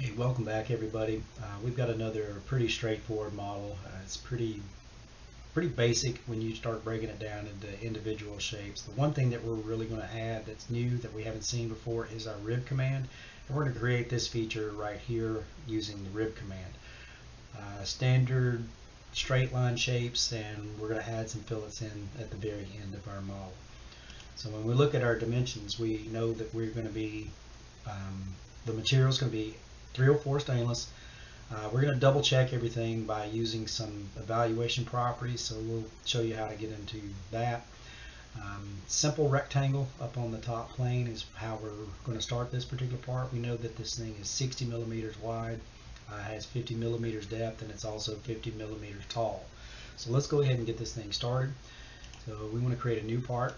Hey, welcome back everybody. We've got another pretty straightforward model. It's pretty basic when you start breaking it down into individual shapes. The one thing that we're really going to add that's new that we haven't seen before is our rib command. And we're going to create this feature right here using the rib command. Standard straight line shapes, and we're going to add some fillets in at the very end of our model. So when we look at our dimensions, we know that we're going to be, the material is going to be 304 stainless. We're going to double check everything by using some evaluation properties, so we'll show you how to get into that. Simple rectangle up on the top plane is how we're going to start this particular part. We know that this thing is 60 millimeters wide, has 50 millimeters depth, and it's also 50 millimeters tall. So let's go ahead and get this thing started. So we want to create a new part.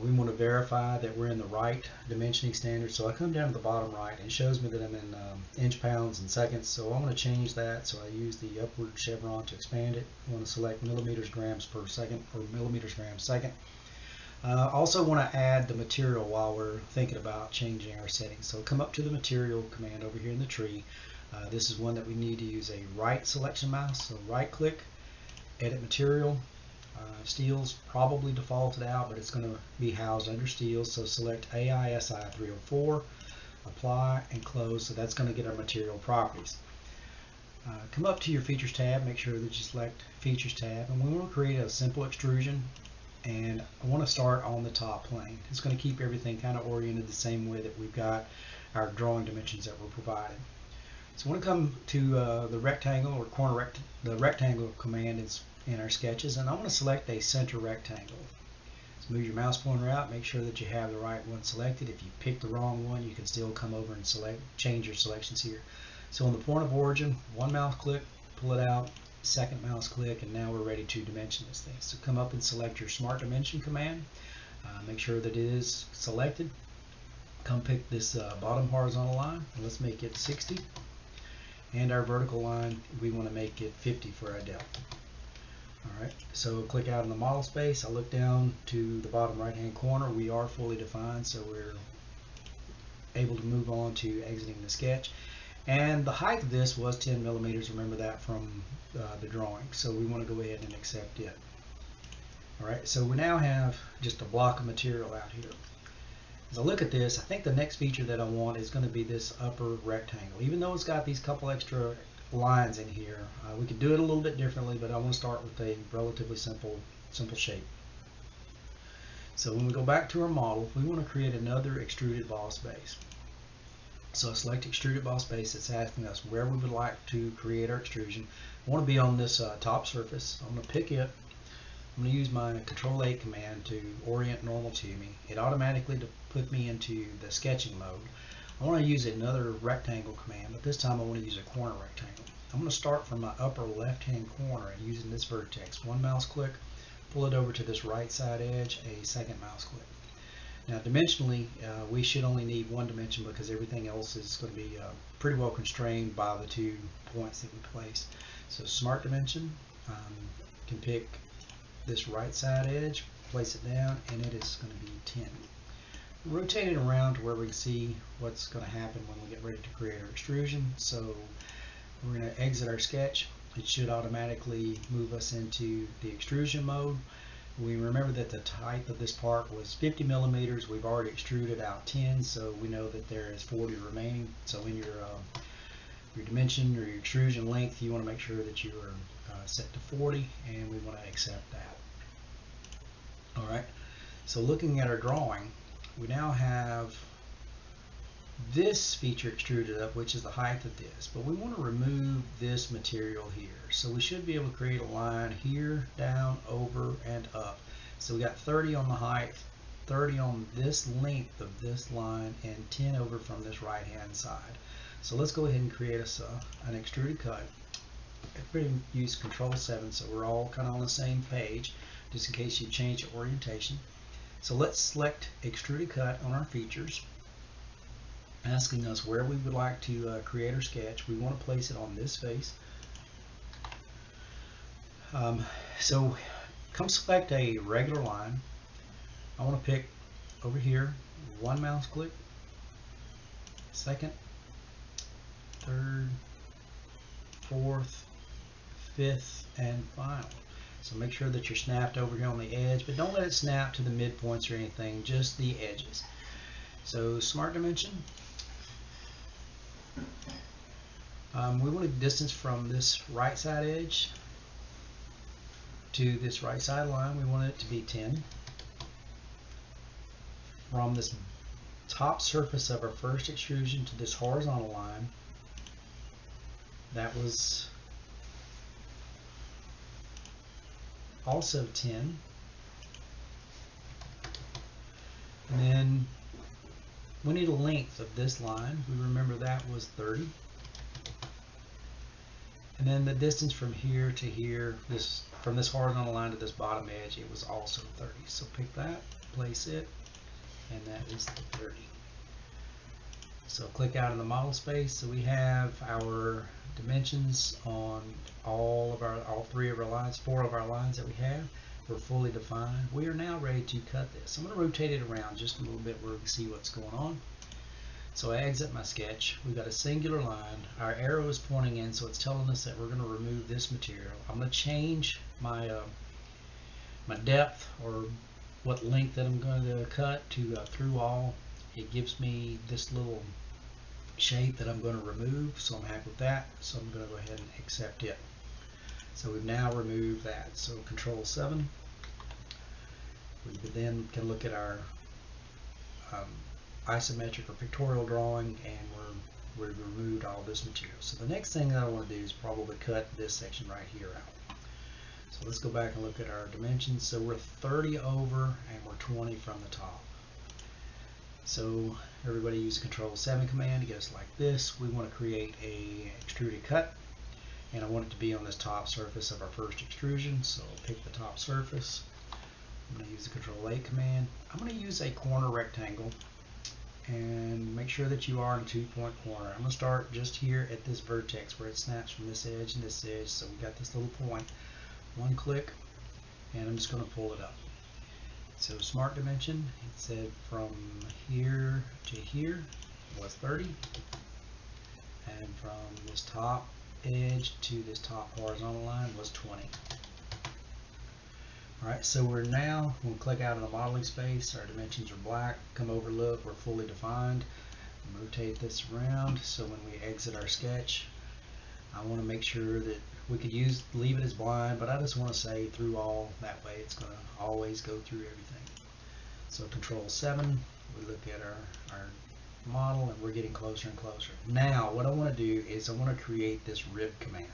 We want to verify that we're in the right dimensioning standard. So I come down to the bottom right and it shows me that I'm in inch pounds and seconds. So I want to change that. So I use the upward chevron to expand it. I want to select millimeters grams per second or millimeters grams second. Also want to add the material while we're thinking about changing our settings. So come up to the material command over here in the tree. This is one that we need to use a right selection mouse. So right click, edit material. Steel's probably defaulted out, but it's going to be housed under steel. So select AISI 304, apply and close. So that's going to get our material properties. Come up to your features tab, make sure that you select features tab, and we want to create a simple extrusion, and I want to start on the top plane. It's going to keep everything kind of oriented the same way that we've got our drawing dimensions that were provided. So I want to come to the rectangle or corner the rectangle command is in our sketches, and I want to select a center rectangle. So move your mouse pointer out, make sure that you have the right one selected. If you pick the wrong one, you can still come over and change your selections here. So on the point of origin, one mouse click, pull it out, second mouse click, and now we're ready to dimension this thing. So come up and select your smart dimension command. Make sure that it is selected. Come pick this bottom horizontal line, and let's make it 60. And our vertical line, we want to make it 50 for our delta. Alright, so click out in the model space. I look down to the bottom right hand corner. We are fully defined, so we're able to move on to exiting the sketch. And the height of this was 10 millimeters. Remember that from the drawing. So we want to go ahead and accept it. Alright, so we now have just a block of material out here. As I look at this, I think the next feature that I want is going to be this upper rectangle. Even though it's got these couple extra lines in here, we could do it a little bit differently, but I want to start with a relatively simple shape. So when we go back to our model, we want to create another extruded boss base. So I select extruded boss base. It's asking us where we would like to create our extrusion. I want to be on this top surface. I'm going to pick it. I'm going to use my Control-A command to orient normal to me. It automatically put me into the sketching mode. I want to use another rectangle command, but this time I want to use a corner rectangle. I'm going to start from my upper left-hand corner and using this vertex. One mouse click, pull it over to this right side edge, a second mouse click. Now dimensionally, we should only need one dimension because everything else is going to be pretty well constrained by the 2 points that we place. So smart dimension, can pick this right side edge, place it down, and it is going to be 10. Rotate it around to where we can see what's going to happen when we get ready to create our extrusion. So we're going to exit our sketch. It should automatically move us into the extrusion mode. We remember that the height of this part was 50 millimeters. We've already extruded out 10, so we know that there is 40 remaining. So in your dimension or your extrusion length, you want to make sure that you are set to 40, and we want to accept that. Alright, so looking at our drawing, we now have this feature extruded up, which is the height of this, but we want to remove this material here. So we should be able to create a line here, down, over, and up. So we got 30 on the height, 30 on this length of this line, and 10 over from this right hand side. So let's go ahead and create us an extruded cut. Everybody use Control-7 so we're all kind of on the same page, just in case you change the orientation. So let's select extruded cut on our features, asking us where we would like to create our sketch. We want to place it on this face. So come select a regular line. I want to pick over here, one mouse click, second, third, fourth, fifth, and final. So make sure that you're snapped over here on the edge, but don't let it snap to the midpoints or anything, just the edges. So smart dimension. We want a distance from this right side edge to this right side line. We want it to be 10. From this top surface of our first extrusion to this horizontal line, that was also 10. And then we need a length of this line. We remember that was 30. And then the distance from here to here, from this horizontal line to this bottom edge, it was also 30. So pick that, place it, and that is 30. So click out in the model space. So we have our dimensions on all 3 of our lines, 4 of our lines that we have. We're fully defined. We are now ready to cut this. I'm going to rotate it around just a little bit where we can see what's going on. So I exit my sketch. We've got a singular line. Our arrow is pointing in, so it's telling us that we're going to remove this material. I'm going to change my my depth, or what length that I'm going to cut, to through all. It gives me this little shape that I'm going to remove, so I'm happy with that. So I'm going to go ahead and accept it. So we've now removed that. So Control 7. We then can look at our isometric or pictorial drawing, and we've removed all this material. So the next thing that I want to do is probably cut this section right here out. So let's go back and look at our dimensions. So we're 30 over and we're 20 from the top. So everybody use the Control 7 command to get us like this. We want to create a extruded cut, and I want it to be on this top surface of our first extrusion. So I'll pick the top surface. I'm going to use the Control 8 command. I'm going to use a corner rectangle, and make sure that you are in a 2-point corner. I'm going to start just here at this vertex where it snaps from this edge and this edge. So we got this little point. One click, and I'm just going to pull it up. So smart dimension, it said from here to here was 30, and from this top edge to this top horizontal line was 20. Alright, so we'll click out in the modeling space. Our dimensions are black. Come over, look, we're fully defined. Rotate this around, so when we exit our sketch, I want to make sure that we could leave it as blind, but I just want to say through all. That way it's going to always go through everything. So Control 7, we look at our model, and we're getting closer and closer. Now what I want to do is I want to create this rib command.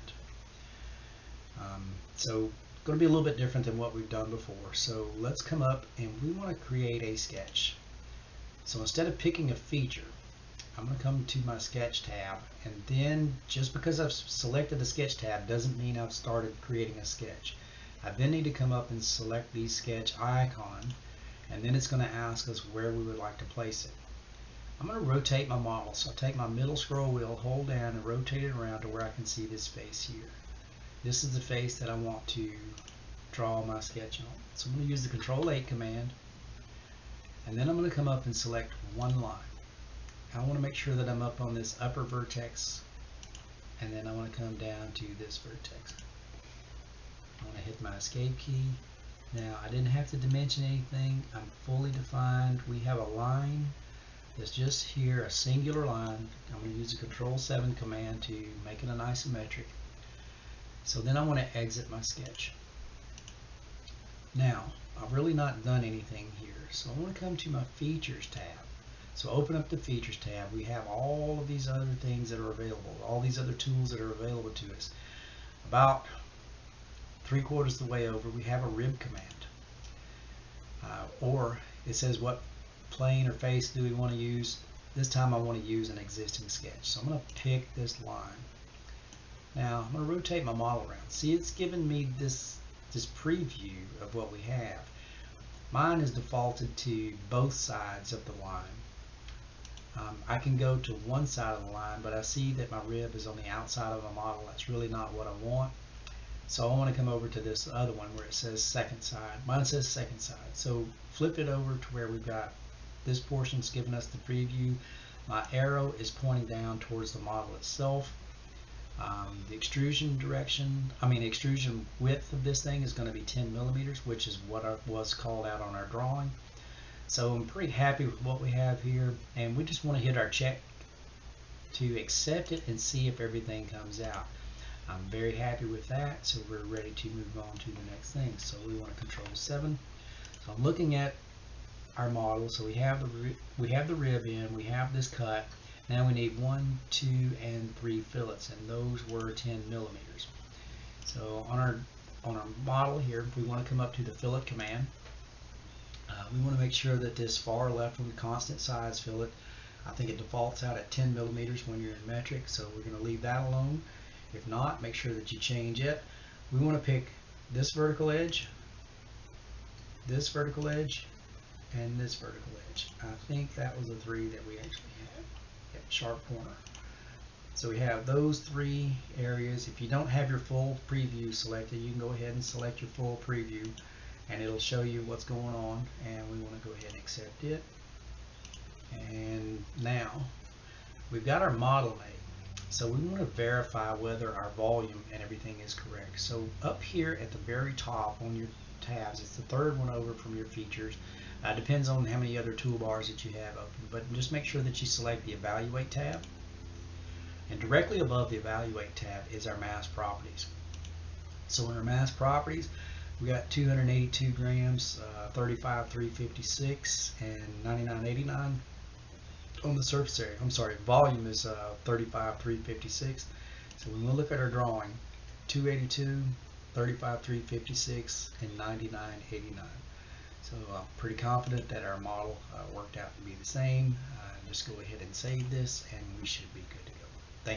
So going to be a little bit different than what we've done before. So let's come up, and we want to create a sketch. So instead of picking a feature, I'm going to come to my sketch tab, and then just because I've selected the sketch tab doesn't mean I've started creating a sketch. I then need to come up and select the sketch icon, and then it's going to ask us where we would like to place it. I'm going to rotate my model. So I'll take my middle scroll wheel, hold down, and rotate it around to where I can see this face here. This is the face that I want to draw my sketch on. So I'm going to use the Control 8 command, and then I'm going to come up and select one line. I want to make sure that I'm up on this upper vertex, and then I want to come down to this vertex. I want to hit my escape key. Now I didn't have to dimension anything. I'm fully defined. We have a line that's just here, a singular line. I'm going to use the Control 7 command to make it an isometric. So then I want to exit my sketch. Now I've really not done anything here, so I want to come to my Features tab. So open up the Features tab. We have all of these other things that are available, all these other tools that are available to us. About 3/4 of the way over, we have a rib command. Or it says what plane or face do we want to use. This time I want to use an existing sketch. So I'm going to pick this line. Now I'm going to rotate my model around. See, it's given me this preview of what we have. Mine is defaulted to both sides of the line. I can go to one side of the line, but I see that my rib is on the outside of the model. That's really not what I want. So I want to come over to this other one where it says second side. Mine says second side. So flip it over to where we've got this portion's giving us the preview. My arrow is pointing down towards the model itself. The extrusion width of this thing is going to be 10 millimeters, which is what was called out on our drawing. So I'm pretty happy with what we have here, and we just want to hit our check to accept it and see if everything comes out. I'm very happy with that, so we're ready to move on to the next thing. So we want to Control 7. So I'm looking at our model. So we have the rib in, we have this cut. Now we need 1, 2, and 3 fillets, and those were 10 millimeters. So on our model here, we want to come up to the fillet command. We want to make sure that this far left one, constant size fillet, I think it defaults out at 10 millimeters when you're in metric, so we're going to leave that alone. If not, make sure that you change it. We want to pick this vertical edge, and this vertical edge. I think that was the 3 that we actually had. Yep, sharp corner. So we have those 3 areas. If you don't have your full preview selected, you can go ahead and select your full preview, and it'll show you what's going on, and we want to go ahead and accept it. And now we've got our model made, so we want to verify whether our volume and everything is correct. So up here at the very top on your tabs, it's the 3rd one over from your features. Depends on how many other toolbars that you have open, but just make sure that you select the Evaluate tab, and directly above the Evaluate tab is our mass properties. So in our mass properties, we got 282 grams, 35,356, and 9989 on the surface area. I'm sorry, volume is 35,356. So when we look at our drawing, 282, 35,356, and 9989. So I'm pretty confident that our model worked out to be the same. Just go ahead and save this, and we should be